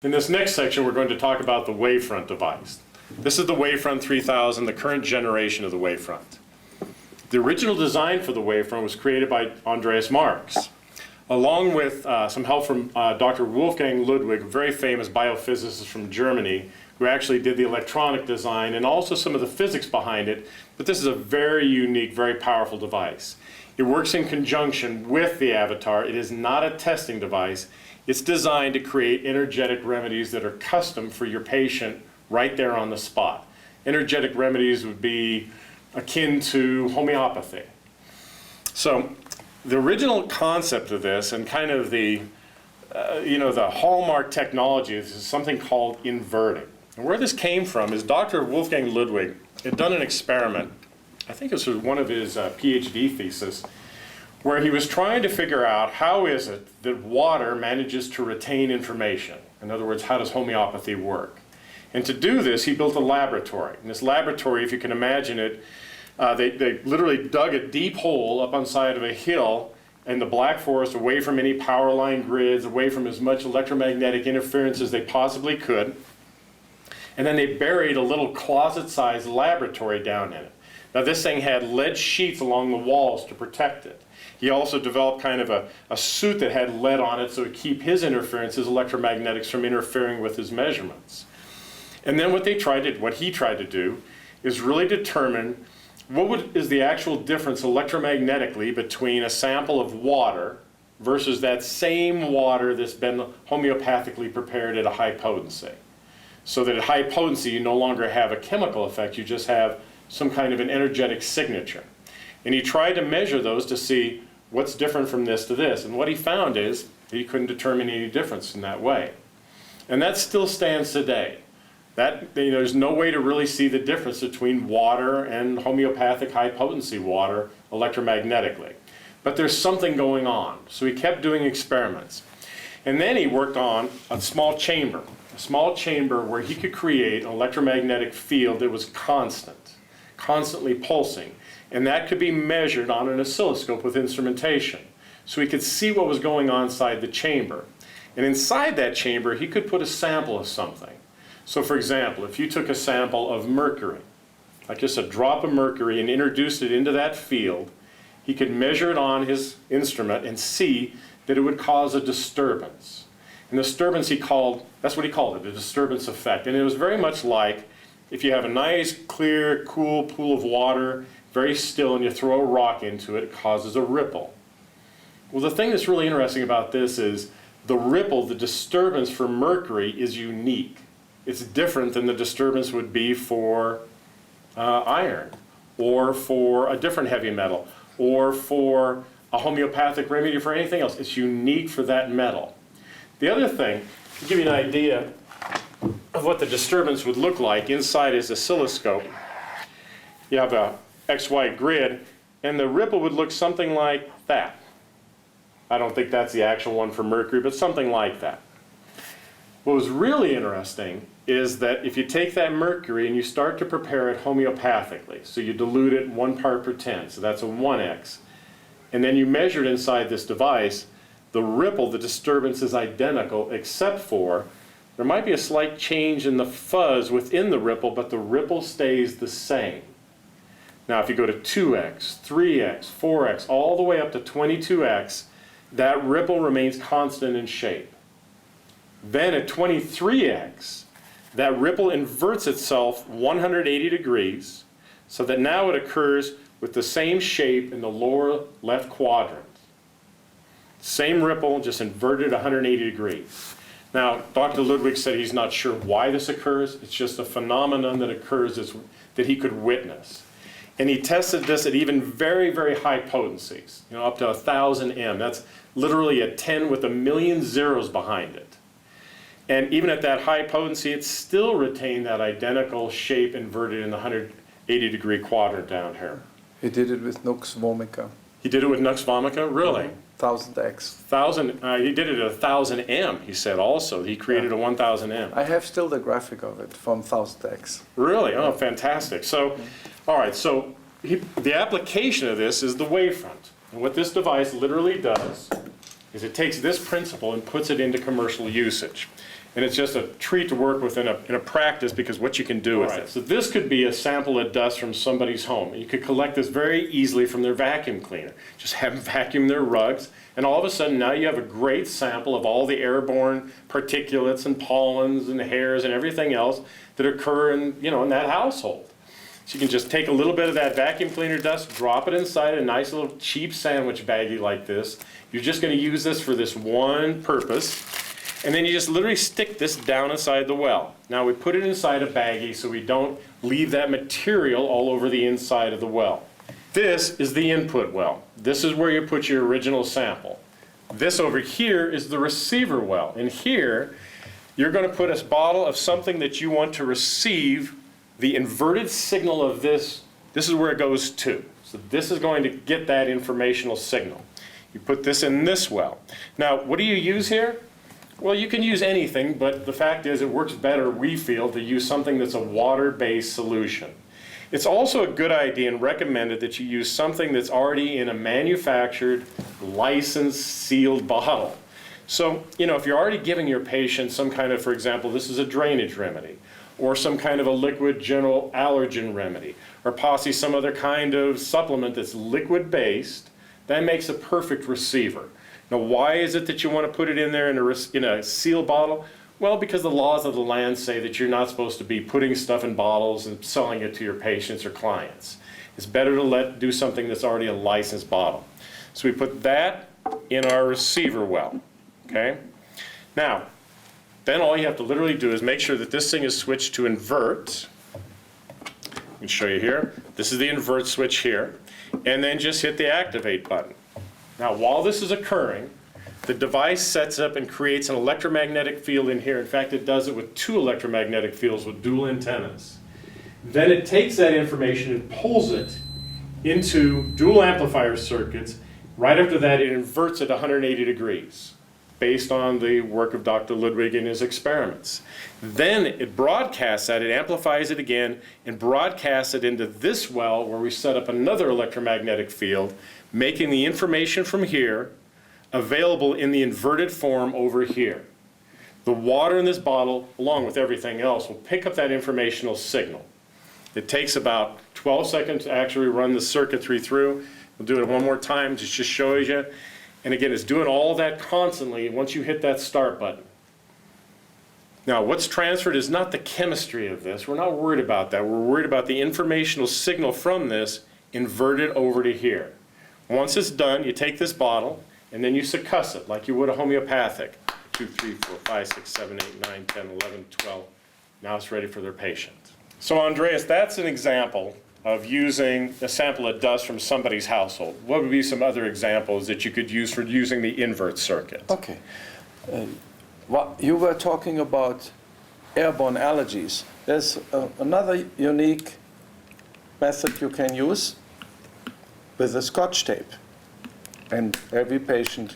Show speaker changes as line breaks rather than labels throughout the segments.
In this next section, we're going to talk about the WaveFront device. This is the WaveFront 3000, the current generation of the WaveFront. The original design for the WaveFront was created by Andreas Marx, along with some help from Dr. Wolfgang Ludwig, a very famous biophysicist from Germany, who actually did the electronic design and also some of the physics behind it. But this is a very unique, very powerful device. It works in conjunction with the avatar. It is not a testing device. It's designed to create energetic remedies that are custom for your patient right there on the spot. Energetic remedies would be akin to homeopathy. So the original concept of this and kind of the hallmark technology is something called inverting. And where this came from is Dr. Wolfgang Ludwig had done an experiment, I think this was one of his PhD thesis, where he was trying to figure out how is it that water manages to retain information. In other words, how does homeopathy work? And to do this, he built a laboratory. In this laboratory, if you can imagine it, they literally dug a deep hole up on the side of a hill in the Black Forest, away from any power line grids, away from as much electromagnetic interference as they possibly could. And then they buried a little closet-sized laboratory down in it. Now this thing had lead sheets along the walls to protect it. He also developed kind of a suit that had lead on it so it would keep his interference, his electromagnetics, from interfering with his measurements. And then what he tried to do is really determine what is the actual difference electromagnetically between a sample of water versus that same water that's been homeopathically prepared at a high potency. So that at high potency you no longer have a chemical effect, you just have some kind of an energetic signature. And he tried to measure those to see what's different from this to this. And what he found is that he couldn't determine any difference in that way. And that still stands today. There's no way to really see the difference between water and homeopathic high potency water electromagnetically. But there's something going on. So he kept doing experiments. And then he worked on a small chamber where he could create an electromagnetic field that was constantly pulsing. And that could be measured on an oscilloscope with instrumentation. So he could see what was going on inside the chamber. And inside that chamber, he could put a sample of something. So for example, if you took a sample of mercury, like just a drop of mercury, and introduced it into that field, he could measure it on his instrument and see that it would cause a disturbance. And the disturbance that's what he called it, the disturbance effect. And it was very much like if you have a nice, clear, cool pool of water, very still, and you throw a rock into it, it causes a ripple. Well, the thing that's really interesting about this is the ripple, the disturbance for mercury is unique. It's different than the disturbance would be for iron, or for a different heavy metal, or for a homeopathic remedy for anything else. It's unique for that metal. The other thing, to give you an idea of what the disturbance would look like inside his oscilloscope, you have a XY grid, and the ripple would look something like that. I don't think that's the actual one for mercury, but something like that. What was really interesting is that if you take that mercury and you start to prepare it homeopathically, so you dilute it 1 part per 10, so that's a 1x, and then you measure it inside this device, the ripple, the disturbance is identical, except for there might be a slight change in the fuzz within the ripple, but the ripple stays the same. Now, if you go to 2x, 3x, 4x, all the way up to 22x, that ripple remains constant in shape. Then at 23x, that ripple inverts itself 180 degrees, so that now it occurs with the same shape in the lower left quadrant. Same ripple, just inverted 180 degrees. Now, Dr. Ludwig said he's not sure why this occurs. It's just a phenomenon that occurs that he could witness. And he tested this at even very, very high potencies, up to 1,000 M. That's literally a 10 with a million zeros behind it. And even at that high potency, it still retained that identical shape inverted in the 180 degree quadrant down here.
He did it with Nux vomica.
He did it with Nux vomica? Really?
1000x.
He did it at 1,000 M, he said also. He created a 1,000 M.
I have still the graphic of it from 1000x.
Really? Oh, fantastic. So, all right, so the application of this is the WaveFront. And what this device literally does is it takes this principle and puts it into commercial usage. And it's just a treat to work with in a practice because what you can do with it. So this could be a sample of dust from somebody's home. You could collect this very easily from their vacuum cleaner. Just have them vacuum their rugs, and all of a sudden now you have a great sample of all the airborne particulates and pollens and hairs and everything else that occur in, in that household. So you can just take a little bit of that vacuum cleaner dust, drop it inside a nice little cheap sandwich baggie like this. You're just going to use this for this one purpose. And then you just literally stick this down inside the well. Now we put it inside a baggie so we don't leave that material all over the inside of the well. This is the input well. This is where you put your original sample. This over here is the receiver well. And here, you're going to put a bottle of something that you want to receive the inverted signal of this. This is where it goes to. So this is going to get that informational signal. You put this in this well. Now, what do you use here? Well, you can use anything, but the fact is it works better, we feel, to use something that's a water-based solution. It's also a good idea and recommended that you use something that's already in a manufactured, licensed, sealed bottle. So, if you're already giving your patient some kind of, for example, this is a drainage remedy, or some kind of a liquid general allergen remedy, or possibly some other kind of supplement that's liquid-based, that makes a perfect receiver. Now, why is it that you want to put it in there in a sealed bottle? Well, because the laws of the land say that you're not supposed to be putting stuff in bottles and selling it to your patients or clients. It's better to do something that's already a licensed bottle. So we put that in our receiver well, okay? Now, then all you have to literally do is make sure that this thing is switched to invert. I can show you here. This is the invert switch here. And then just hit the activate button. Now, while this is occurring, the device sets up and creates an electromagnetic field in here. In fact, it does it with 2 electromagnetic fields with dual antennas. Then it takes that information and pulls it into dual amplifier circuits. Right after that, it inverts it 180 degrees based on the work of Dr. Ludwig and his experiments. Then it broadcasts that, it amplifies it again, and broadcasts it into this well where we set up another electromagnetic field, making the information from here available in the inverted form over here. The water in this bottle, along with everything else, will pick up that informational signal. It takes about 12 seconds to actually run the circuitry through. We'll do it one more time to just show you. And again, it's doing all that constantly once you hit that start button. Now, what's transferred is not the chemistry of this. We're not worried about that. We're worried about the informational signal from this inverted over to here. Once it's done, you take this bottle, and then you succuss it like you would a homeopathic. 2, 3, 4, 5, 6, 7, 8, 9, 10, 11, 12. Now it's ready for their patient. So Andreas, that's an example of using a sample of dust from somebody's household. What would be some other examples that you could use for using the invert circuit?
Okay. You were talking about airborne allergies. There's another unique method you can use with a Scotch tape. And every patient,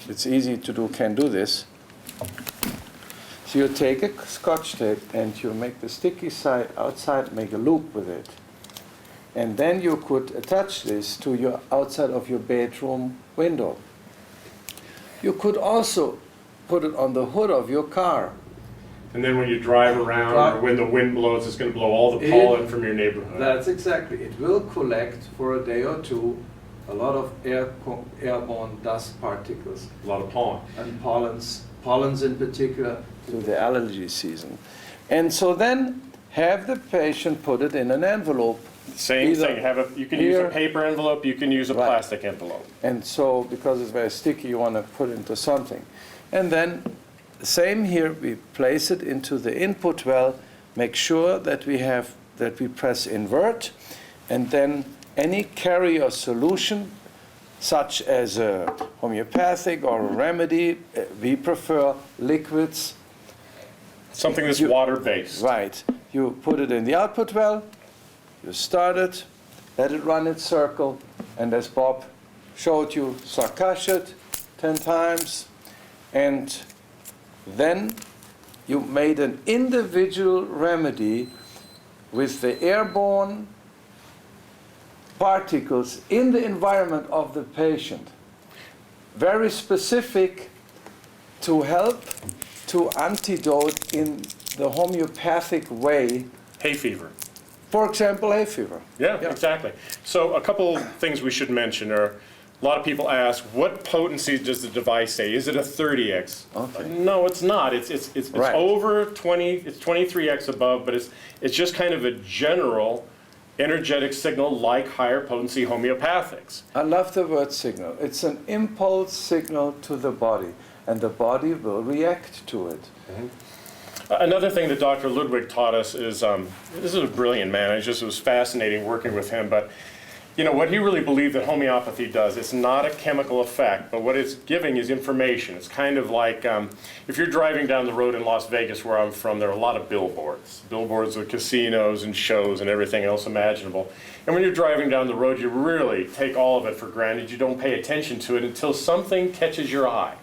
it's easy to do, can do this. So you take a Scotch tape and you make the sticky side outside, make a loop with it. And then you could attach this to your outside of your bedroom window. You could also put it on the hood of your car.
And then when you drive around or when the wind blows, it's going to blow all the pollen from your neighborhood.
That's exactly. It will collect for a day or two a lot of airborne dust particles.
A lot of pollen.
And pollens in particular, to the allergy season. And so then have the patient put it in an envelope.
Same thing. You can use a paper envelope, you can use a plastic envelope.
And so, because it's very sticky, you want to put it into something. And then, same here, we place it into the input well, make sure that we press invert, and then any carrier solution, such as a homeopathic or a remedy, we prefer liquids.
Something that's water-based.
Right. You put it in the output well, you start it, let it run its circle, and as Bob showed you, succuss it 10 times, and then you made an individual remedy with the airborne particles in the environment of the patient. Very specific to help to antidote in the homeopathic way,
Hay fever.
for example, hay fever.
Yeah, exactly. So a couple things we should mention are, a lot of people ask, what potency does the device say? Is it a 30x?
Okay.
No, it's not. It's
Right.
over 20, it's 23x above, but it's just kind of a general energetic signal like higher potency homeopathics.
I love the word signal. It's an impulse signal to the body, and the body will react to it.
Another thing that Dr. Ludwig taught us is, this is a brilliant man. It was fascinating working with him, but you know, what he really believed that homeopathy does, it's not a chemical effect, but what it's giving is information. It's kind of like if you're driving down the road in Las Vegas, where I'm from, there are a lot of billboards. Billboards with casinos and shows and everything else imaginable. And when you're driving down the road, you really take all of it for granted. You don't pay attention to it until something catches your eye.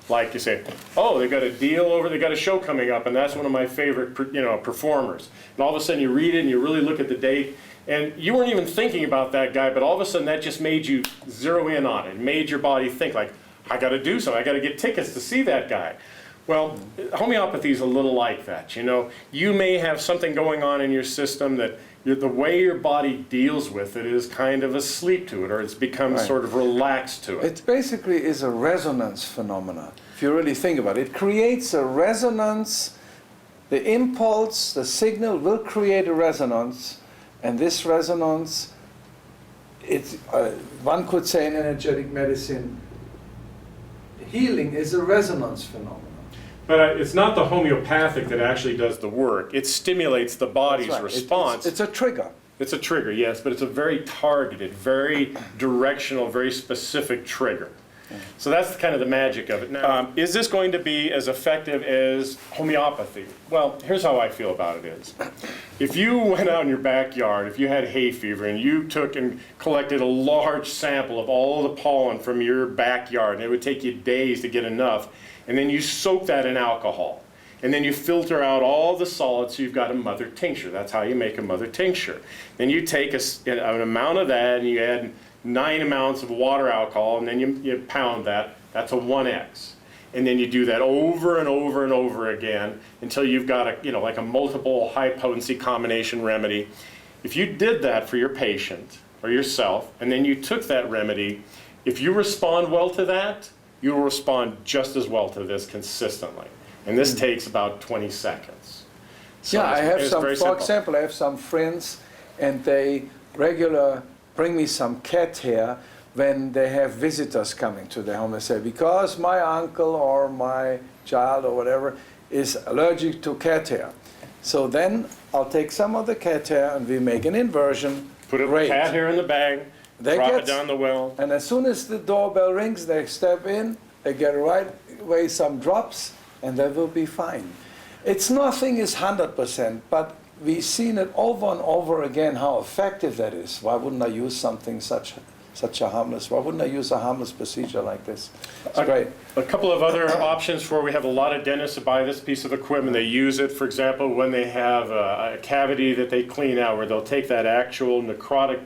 Like you say, oh, they got a deal over, they got a show coming up, and that's one of my favorite, performers. And all of a sudden you read it and you really look at the date, and you weren't even thinking about that guy, but all of a sudden that just made you zero in on it. It made your body think like, I got to do something. I got to get tickets to see that guy. Well, homeopathy is a little like that. You may have something going on in your system that the way your body deals with it is kind of asleep to it, or it's become sort of relaxed to it.
It basically is a resonance phenomena, if you really think about it. It creates a resonance. The impulse, the signal will create a resonance, and this resonance, one could say in energetic medicine, healing is a resonance phenomenon.
But it's not the homeopathic that actually does the work. It stimulates the body's
That's right.
response.
It's a trigger.
It's a trigger, yes, but it's a very targeted, very directional, very specific trigger. So that's kind of the magic of it. Now, is this going to be as effective as homeopathy? Well, here's how I feel about it is. If you went out in your backyard, if you had hay fever, and you took and collected a large sample of all the pollen from your backyard, and it would take you days to get enough, and then you soak that in alcohol, and then you filter out all the solids, so you've got a mother tincture. That's how you make a mother tincture. Then you take an amount of that, and you add 9 amounts of water alcohol, and then you pound that. That's a 1x. And then you do that over and over and over again until you've got like a multiple high potency combination remedy. If you did that for your patient or yourself, and then you took that remedy, if you respond well to that, you will respond just as well to this consistently. And this takes about 20 seconds. So
Yeah, I have
it's
some,
very
for
simple.
example, I have some friends, and they bring me some cat hair when they have visitors coming to their home. They say, because my uncle or my child or whatever is allergic to cat hair. So then I'll take some of the cat hair and we make an inversion.
Put a
Great.
cat hair in the bag,
They
drop
get-
it down the well.
And as soon as the doorbell rings, they step in, they get right away some drops, and they will be fine. Nothing is 100%, but we've seen it over and over again how effective that is. Why wouldn't I use something such a harmless? Why wouldn't I use a harmless procedure like this? It's great.
A couple of other options where we have a lot of dentists that buy this piece of equipment. They use it, for example, when they have a cavity that they clean out, where they'll take that actual necrotic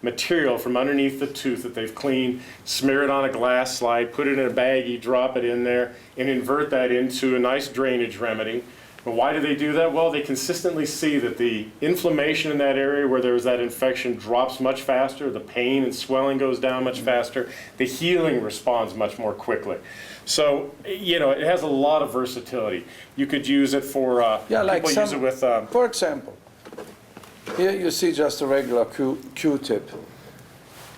material from underneath the tooth that they've cleaned, smear it on a glass slide, put it in a baggie, drop it in there, and invert that into a nice drainage remedy. But why do they do that? Well, they consistently see that the inflammation in that area where there was that infection drops much faster, the pain and swelling goes down much faster, the healing responds much more quickly. So, it has a lot of versatility. You could use it for, people use it with...
For example, here you see just a regular Q-tip.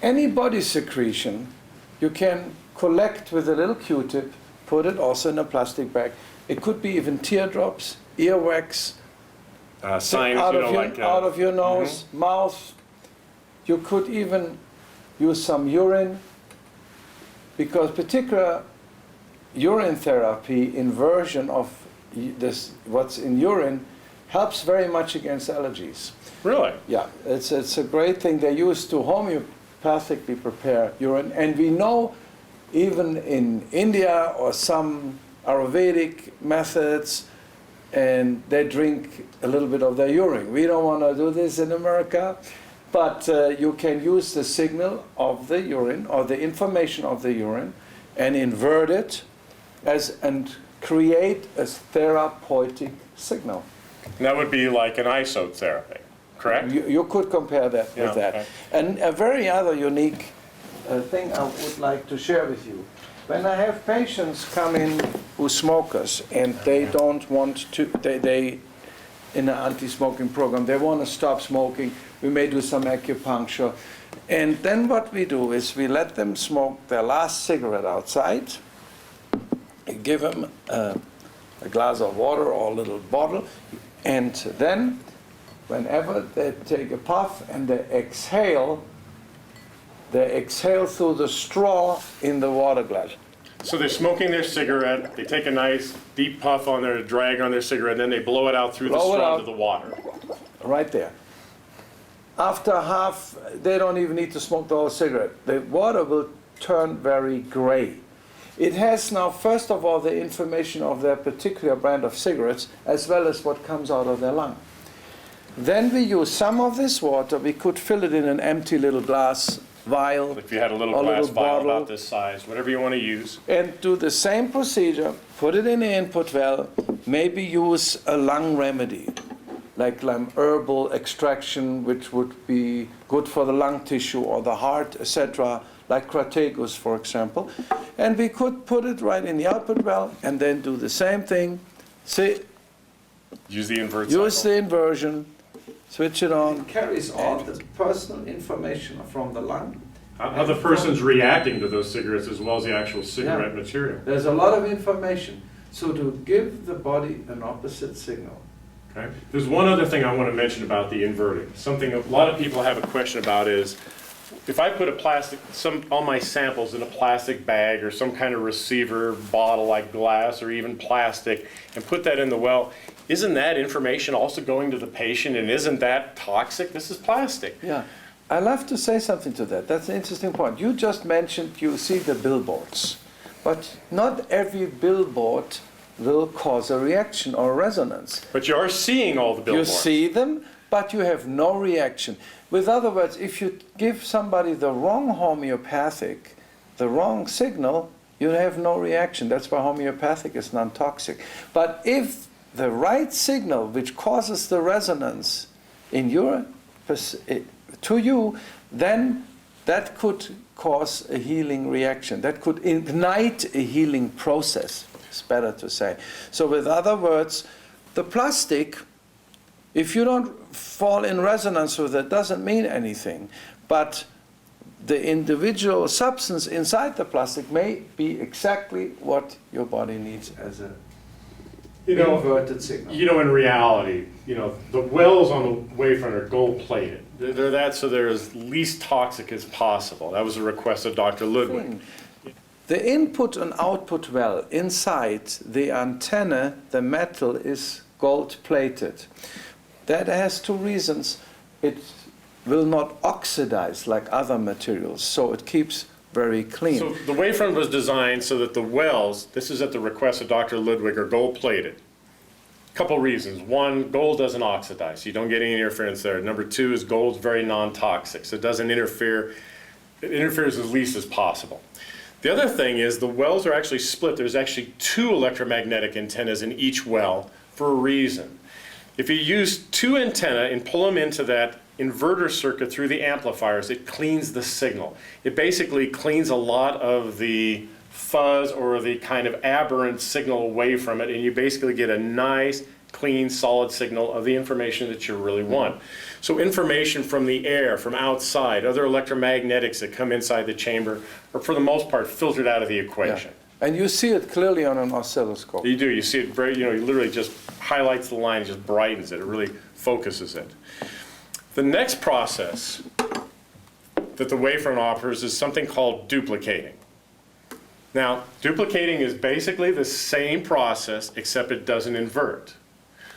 Any body secretion you can collect with a little Q-tip, put it also in a plastic bag. It could be even teardrops, earwax,
signs,
out of your nose, mouth. You could even use some urine, because particular urine therapy, inversion of what's in urine, helps very much against allergies.
Really?
Yeah, it's a great thing. They used to homeopathically prepare urine, and we know even in India or some Ayurvedic methods, and they drink a little bit of their urine. We don't want to do this in America, but you can use the signal of the urine or the information of the urine and invert it and create a therapeutic signal.
And that would be like an isotherapy, correct?
You could compare that
Yeah,
with that.
okay.
And a very other unique thing I would like to share with you. When I have patients come in who smokers and they don't want to, they in an anti-smoking program, they want to stop smoking, we may do some acupuncture. And then what we do is we let them smoke their last cigarette outside, give them a glass of water or a little bottle, and then whenever they take a puff and they exhale through the straw in the water glass.
So they're smoking their cigarette, they take a nice deep puff on their drag on their cigarette, and then they blow it out through the straw to the water.
Right there. After half, they don't even need to smoke the whole cigarette. The water will turn very gray. It has now, first of all, the information of their particular brand of cigarettes, as well as what comes out of their lung. Then we use some of this water. We could fill it in an empty little glass vial.
If you had a little
or
glass
little
vial
bottle,
about this size, whatever you want to use.
and do the same procedure, put it in the input well, maybe use a lung remedy, like herbal extraction, which would be good for the lung tissue or the heart, etc., like Crataegus, for example. And we could put it right in the output well, and then do the same thing.
Use the invert
Use
cycle.
the inversion, switch it on. It carries all the personal information from the lung.
How the person's reacting to those cigarettes as well as the actual cigarette material.
There's a lot of information. So to give the body an opposite signal.
Okay. There's one other thing I want to mention about the inverting. Something a lot of people have a question about is, if I put all my samples in a plastic bag or some kind of receiver bottle like glass or even plastic and put that in the well, isn't that information also going to the patient, and isn't that toxic? This is plastic.
Yeah. I'd love to say something to that. That's an interesting point. You just mentioned you see the billboards, but not every billboard will cause a reaction or resonance.
But you are seeing all the billboards.
You see them, but you have no reaction. With other words, if you give somebody the wrong homeopathic, the wrong signal, you have no reaction. That's why homeopathic is non-toxic. But if the right signal, which causes the resonance in to you, then that could cause a healing reaction. That could ignite a healing process, it's better to say. So with other words, the plastic, if you don't fall in resonance with it, doesn't mean anything. But the individual substance inside the plastic may be exactly what your body needs as a inverted signal.
In reality, the wells on the WaveFront are gold-plated. They're that so they're as least toxic as possible. That was a request of Dr. Ludwig.
The input and output well, inside the antenna, the metal is gold-plated. That has two reasons. It will not oxidize like other materials, so it keeps very clean.
So the WaveFront was designed so that the wells, this is at the request of Dr. Ludwig, are gold-plated. Couple reasons. One, gold doesn't oxidize. You don't get any interference there. Number two is gold's very non-toxic, so it doesn't interfere. It interferes as least as possible. The other thing is the wells are actually split. There's actually two electromagnetic antennas in each well for a reason. If you use two antennae and pull them into that inverter circuit through the amplifiers, it cleans the signal. It basically cleans a lot of the fuzz or the kind of aberrant signal away from it, and you basically get a nice, clean, solid signal of the information that you really want. So information from the air, from outside, other electromagnetics that come inside the chamber are for the most part filtered out of the equation.
Yeah. And you see it clearly on an oscilloscope.
You do. You see it very, you literally just highlights the line, just brightens it. It really focuses it. The next process that the WaveFront offers is something called duplicating. Now, duplicating is basically the same process, except it doesn't invert.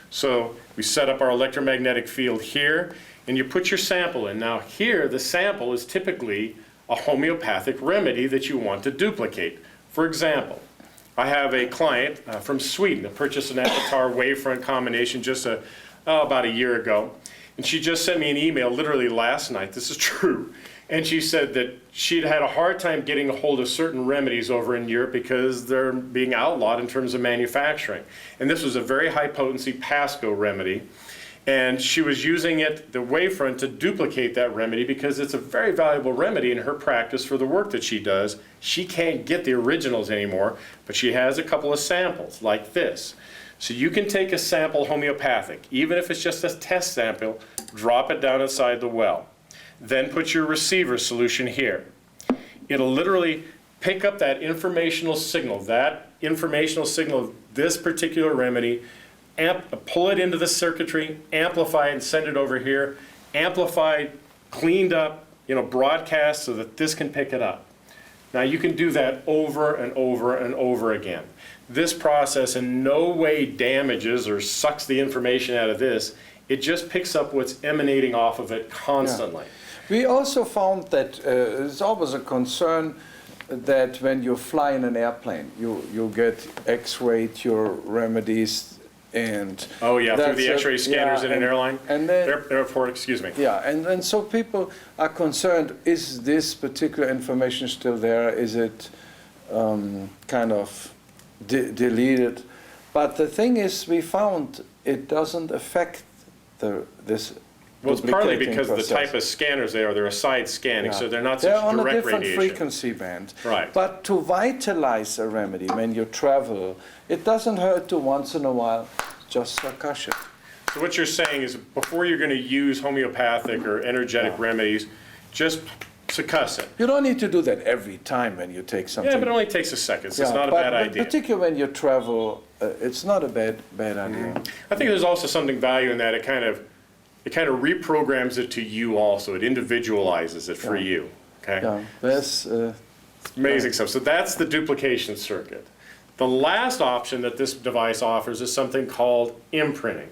So we set up our electromagnetic field here, and you put your sample in. Now here, the sample is typically a homeopathic remedy that you want to duplicate. For example, I have a client from Sweden that purchased an Avatar WaveFront combination just about a year ago. And she just sent me an email literally last night, this is true, And she said that she'd had a hard time getting a hold of certain remedies over in Europe because they're being outlawed in terms of manufacturing. And this was a very high potency Pasco remedy. And she was using it, the WaveFront, to duplicate that remedy because it's a very valuable remedy in her practice for the work that she does. She can't get the originals anymore, but she has a couple of samples like this. So you can take a sample homeopathic, even if it's just a test sample, drop it down inside the well. Then put your receiver solution here. It'll literally pick up that informational signal of this particular remedy, pull it into the circuitry, amplify it and send it over here, amplified, cleaned up, broadcast so that this can pick it up. Now you can do that over and over and over again. This process in no way damages or sucks the information out of this. It just picks up what's emanating off of it constantly.
Yeah. We also found that it's always a concern that when you fly in an airplane, you get X-rayed your remedies. And
oh yeah, through the X-ray scanners in an airline?
And then,
airport, excuse me.
Yeah, and so people are concerned, is this particular information still there? Is it kind of deleted? But the thing is, we found it doesn't affect this.
Well, it's partly because
process.
the type of scanners they're a side scanning, so they're not such
they're on
direct
a different
radiation.
frequency band.
Right.
But to vitalize a remedy when you travel, it doesn't hurt to once in a while just succush it.
So what you're saying is before you're going to use homeopathic or energetic remedies, just succuss it.
You don't need to do that every time when you take something.
Yeah, but it only takes a second, so it's not a bad idea.
Particularly when you travel, it's not a bad idea.
I think there's also something value in that. It kind of reprograms it to you also. It individualizes it for you. Okay.
Yeah, that's
amazing stuff. So that's the duplication circuit. The last option that this device offers is something called imprinting.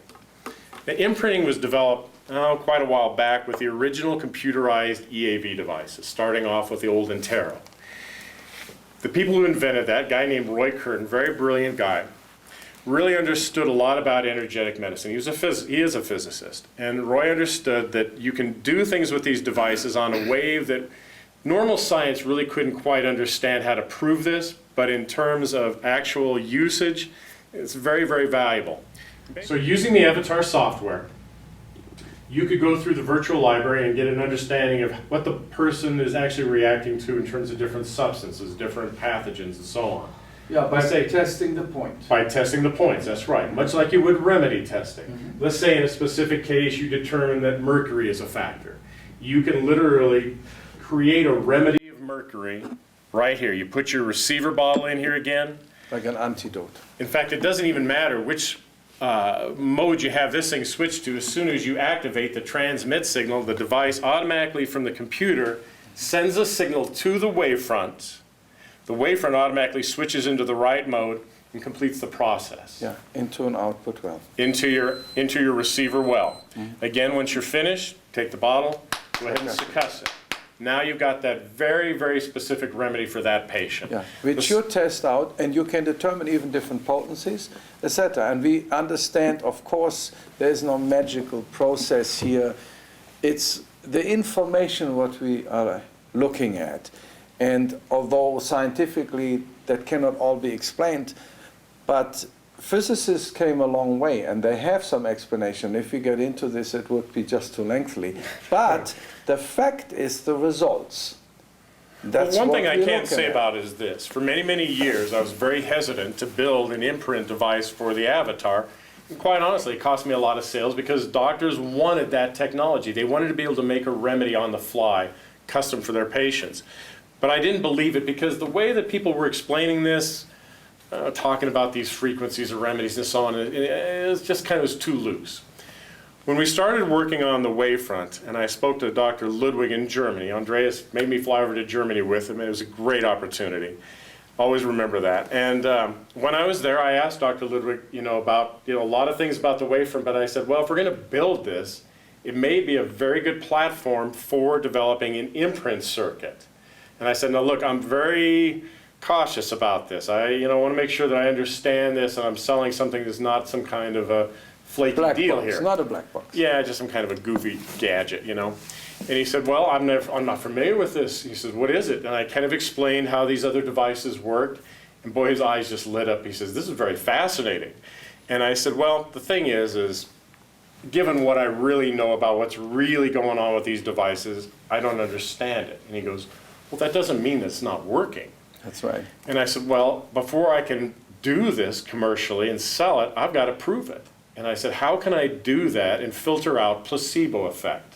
Now, imprinting was developed quite a while back with the original computerized EAV devices, starting off with the old Intero. The people who invented that, guy named Roy Curtin, very brilliant guy, really understood a lot about energetic medicine. He is a physicist. And Roy understood that you can do things with these devices on a wave that normal science really couldn't quite understand how to prove this, but in terms of actual usage, it's very, very valuable. So using the Avatar software, you could go through the virtual library and get an understanding of what the person is actually reacting to in terms of different substances, different pathogens, and so on.
Yeah, by testing the point.
By testing the points, that's right. Much like you would remedy testing. Let's say in a specific case you determine that mercury is a factor. You can literally create a remedy of mercury right here. You put your receiver bottle in here again.
Like an antidote.
In fact, it doesn't even matter which mode you have this thing switched to. As soon as you activate the transmit signal, the device automatically from the computer sends a signal to the WaveFront. The WaveFront automatically switches into the right mode and completes the process.
Yeah, into an output well.
Into your receiver well. Again, once you're finished, take the bottle, go ahead and succuss it. Now you've got that very, very specific remedy for that patient.
Yeah, which you test out, and you can determine even different potencies, etc. And we understand, of course, there is no magical process here. It's the information what we are looking at. And although scientifically that cannot all be explained, but physicists came a long way, and they have some explanation. If we get into this, it would be just too lengthy. But the fact is the results. That's
one thing I can say about it is this. For many, many years, I was very hesitant to build an imprint device for the Avatar. And quite honestly, it cost me a lot of sales because doctors wanted that technology. They wanted to be able to make a remedy on the fly, custom for their patients. But I didn't believe it because the way that people were explaining this, talking about these frequencies of remedies and so on, it just kind of was too loose. When we started working on the WaveFront, and I spoke to Dr. Ludwig in Germany, Andreas made me fly over to Germany with him, and it was a great opportunity. Always remember that. And when I was there, I asked Dr. Ludwig, about a lot of things about the WaveFront, but I said, well, if we're going to build this, it may be a very good platform for developing an imprint circuit. And I said, no, look, I'm very cautious about this. I want to make sure that I understand this and I'm selling something that's not some kind of a flaky deal here.
It's not a black box.
Yeah, just some kind of a goofy gadget, And he said, well, I'm not familiar with this. He said, what is it? And I kind of explained how these other devices worked. And boy, his eyes just lit up. He says, this is very fascinating. And I said, well, the thing is given what I really know about what's really going on with these devices, I don't understand it. And he goes, well, that doesn't mean it's not working.
That's right.
And I said, well, before I can do this commercially and sell it, I've got to prove it. And I said, how can I do that and filter out placebo effect?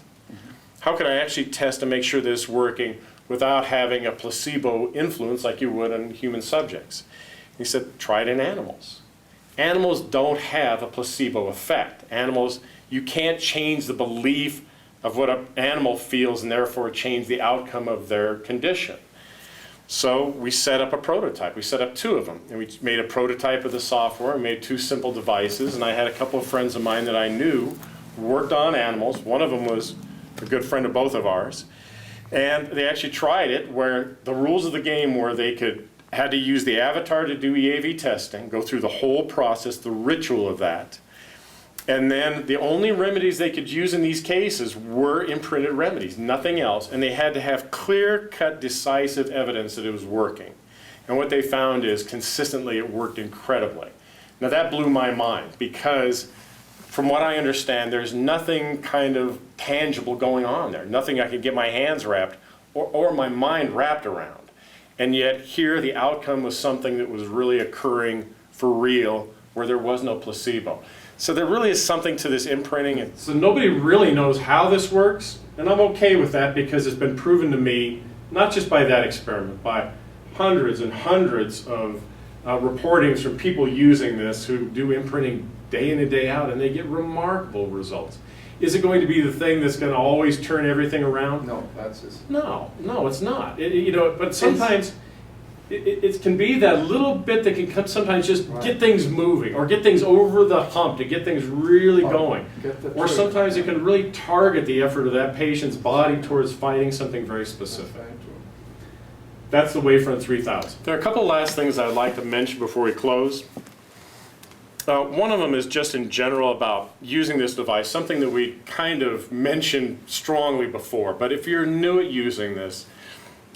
How can I actually test to make sure that it's working without having a placebo influence like you would on human subjects? He said, try it in animals. Animals don't have a placebo effect. Animals, you can't change the belief of what an animal feels and therefore change the outcome of their condition. So we set up a prototype. We set up 2 of them. And we made a prototype of the software and made 2 simple devices. And I had a couple of friends of mine that I knew worked on animals. One of them was a good friend of both of ours. And they actually tried it where the rules of the game were they had to use the avatar to do EAV testing, go through the whole process, the ritual of that. And then the only remedies they could use in these cases were imprinted remedies, nothing else. And they had to have clear-cut, decisive evidence that it was working. And what they found is consistently it worked incredibly. Now that blew my mind because from what I understand, there's nothing kind of tangible going on there, nothing I could get my hands wrapped or my mind wrapped around. And yet here the outcome was something that was really occurring for real where there was no placebo. So there really is something to this imprinting. So nobody really knows how this works, and I'm okay with that because it's been proven to me, not just by that experiment, by hundreds and hundreds of reportings from people using this who do imprinting day in and day out, and they get remarkable results. Is it going to be the thing that's going to always turn everything around?
No, that's just...
No, it's not. But sometimes it can be that little bit that can sometimes just get things moving or get things over the hump to get things really going. Or sometimes it can really target the effort of that patient's body towards fighting something very specific. That's the WaveFront 3000. There are a couple last things I'd like to mention before we close. One of them is just in general about using this device, something that we kind of mentioned strongly before. But if you're new at using this,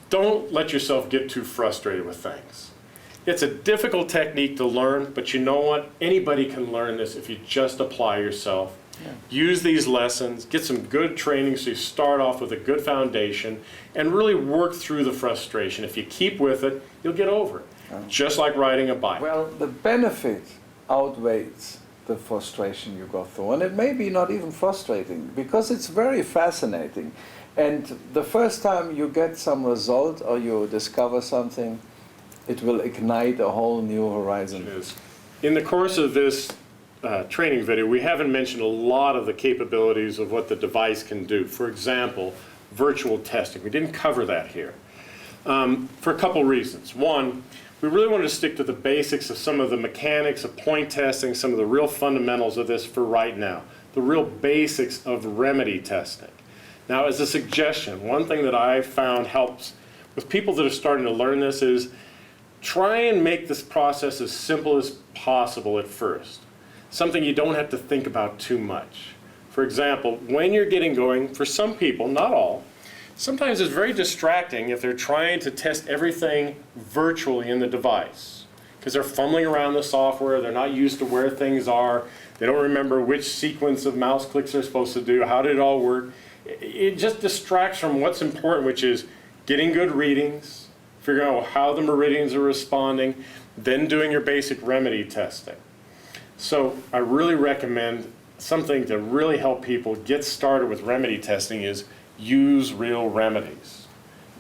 don't let yourself get too frustrated with things. It's a difficult technique to learn, but you know what? Anybody can learn this if you just apply yourself. Yeah. Use these lessons, get some good training so you start off with a good foundation, and really work through the frustration. If you keep with it, you'll get over it, just like riding a bike.
Well, the benefit outweighs the frustration you go through. And it may be not even frustrating, because it's very fascinating. And the first time you get some result or you discover something, it will ignite a whole new horizon.
It is. In the course of this training video, we haven't mentioned a lot of the capabilities of what the device can do. For example, virtual testing. We didn't cover that here for a couple reasons. One, we really wanted to stick to the basics of some of the mechanics of point testing, some of the real fundamentals of this for right now, the real basics of remedy testing. Now, as a suggestion, one thing that I found helps with people that are starting to learn this is try and make this process as simple as possible at first, something you don't have to think about too much. For example, when you're getting going, for some people, not all, sometimes it's very distracting if they're trying to test everything virtually in the device because they're fumbling around the software, they're not used to where things are, they don't remember which sequence of mouse clicks they're supposed to do, how did it all work. It just distracts from what's important, which is getting good readings, figuring out how the meridians are responding, then doing your basic remedy testing. So I really recommend something to really help people get started with remedy testing is use real remedies.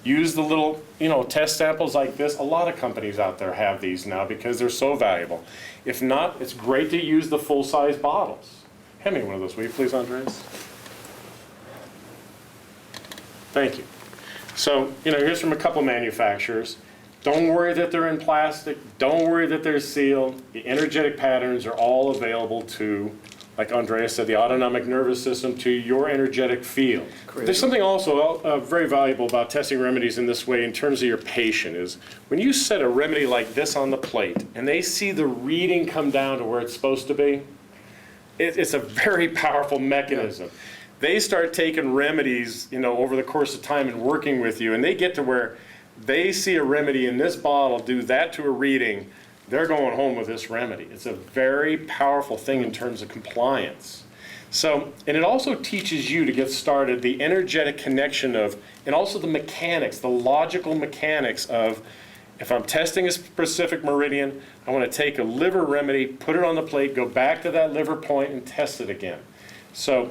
Use the little, test samples like this. A lot of companies out there have these now because they're so valuable. If not, it's great to use the full-size bottles. Hand me one of those, will you please, Andreas? Thank you. So, here's from a couple manufacturers. Don't worry that they're in plastic. Don't worry that they're sealed. The energetic patterns are all available to, like Andreas said, the autonomic nervous system, to your energetic field. Great. There's something also very valuable about testing remedies in this way in terms of your patient is when you set a remedy like this on the plate and they see the reading come down to where it's supposed to be, it's a very powerful mechanism. Yeah. they start taking remedies, over the course of time and working with you, and they get to where they see a remedy in this bottle, do that to a reading, they're going home with this remedy. It's a very powerful thing in terms of compliance. So, and it also teaches you to get started the energetic connection of, and also the mechanics, the logical mechanics of, if I'm testing a specific meridian, I want to take a liver remedy, put it on the plate, go back to that liver point and test it again. So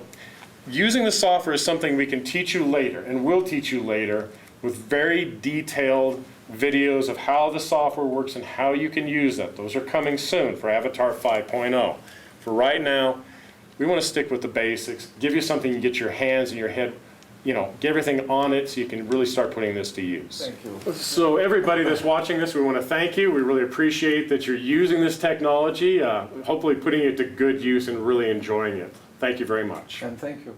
using the software is something we can teach you later, and will teach you later, with very detailed videos of how the software works and how you can use that. Those are coming soon for Avatar 5.0. For right now, we want to stick with the basics, give you something you can get your hands and your head, get everything on it so you can really start putting this to use.
Thank you.
So everybody that's watching this, we want to thank you. We really appreciate that you're using this technology, hopefully putting it to good use and really enjoying it. Thank you very much.
And thank you.